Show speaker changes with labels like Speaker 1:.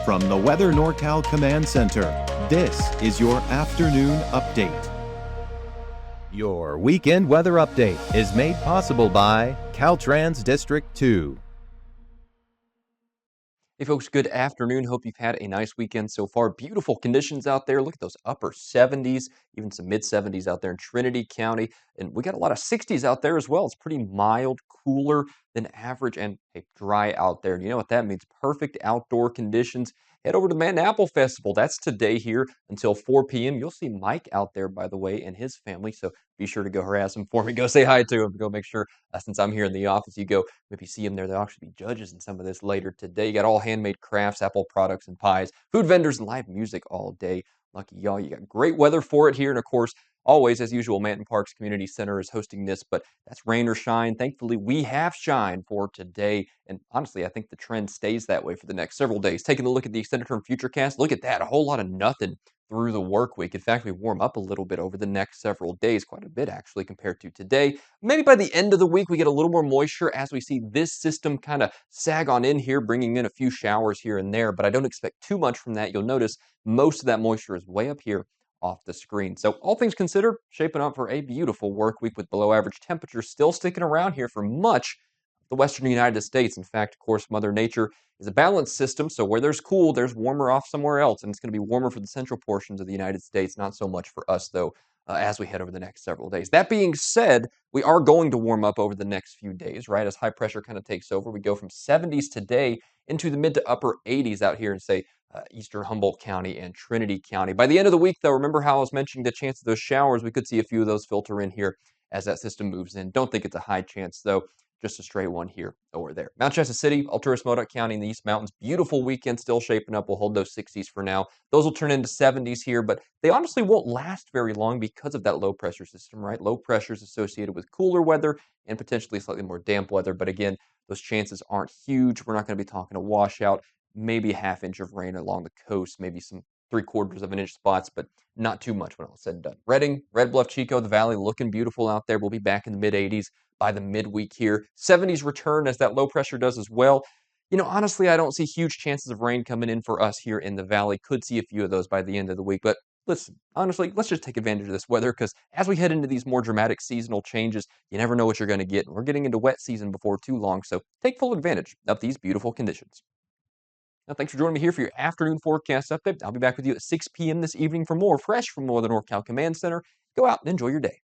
Speaker 1: From the Weather NorCal Command Center, this is your afternoon update. Your weekend weather update is made possible by Caltrans District 2.
Speaker 2: Hey folks, good afternoon. Hope you've had a nice weekend so far. Beautiful conditions out there. Look at those upper 70s, even some mid 70s out there in Trinity County. And we got a lot of 60s out there as well. It's pretty mild, cooler than average, and hey, dry out there. And you know what that means? Perfect outdoor conditions. Head over to the Manton Apple Festival. That's today here until 4 p.m. You'll see Mike out there, by the way, and his family. So be sure to go harass him for me. Go say hi to him. Go make sure, since I'm here in the office, you go maybe see them there. They'll actually be judges in some of this later today. You got all handmade crafts, apple products and pies, food vendors, and live music all day. Lucky y'all. You got great weather for it here. And of course, always, as usual, Manton Parks Community Center is hosting this, but that's rain or shine. Thankfully, we have shine for today. And honestly, I think the trend stays that way for the next several days. Taking a look at the extended term futurecast, look at that. A whole lot of nothing through the work week. In fact, we warm up a little bit over the next several days, quite a bit actually compared to today. Maybe by the end of the week, we get a little more moisture as we see this system kind of sag on in here, bringing in a few showers here and there, but I don't expect too much from that. You'll notice most of that moisture is way up here off the screen. So all things considered, shaping up for a beautiful work week with below average temperatures still sticking around here for much of the western United States. In fact, of course, Mother Nature is a balanced system, so where there's cool, there's warmer off somewhere else, and it's going to be warmer for the central portions of the United States, not so much for us, though, as we head over the next several days. That being said, we are going to warm up over the next few days, right? As high pressure kind of takes over, we go from 70s today into the mid to upper 80s out here in, say, eastern Humboldt County and Trinity County. By the end of the week, though, remember how I was mentioning the chance of those showers? We could see a few of those filter in here as that system moves in. Don't think it's a high chance, though. Just a straight one here or there. Mount Shasta City, Alturas, Modoc County, and the East Mountains. Beautiful weekend still shaping up. We'll hold those 60s for now. Those will turn into 70s here, but they honestly won't last very long because of that low pressure system, right? Low pressure is associated with cooler weather and potentially slightly more damp weather. But again, those chances aren't huge. We're not going to be talking a washout, maybe a half inch of rain along the coast, maybe some 3/4 of an inch spots, but not too much when all said and done. Redding, Red Bluff, Chico, the Valley looking beautiful out there. We'll be back in the mid 80s by the midweek here. 70s return as that low pressure does as well. You know, honestly, I don't see huge chances of rain coming in for us here in the Valley. Could see a few of those by the end of the week, but listen, honestly, let's just take advantage of this weather because as we head into these more dramatic seasonal changes, you never know what you're going to get. We're getting into wet season before too long, so take full advantage of these beautiful conditions. Now, thanks for joining me here for your afternoon forecast update. I'll be back with you at 6 p.m. this evening for more fresh from the Weather NorCal Command Center. Go out and enjoy your day.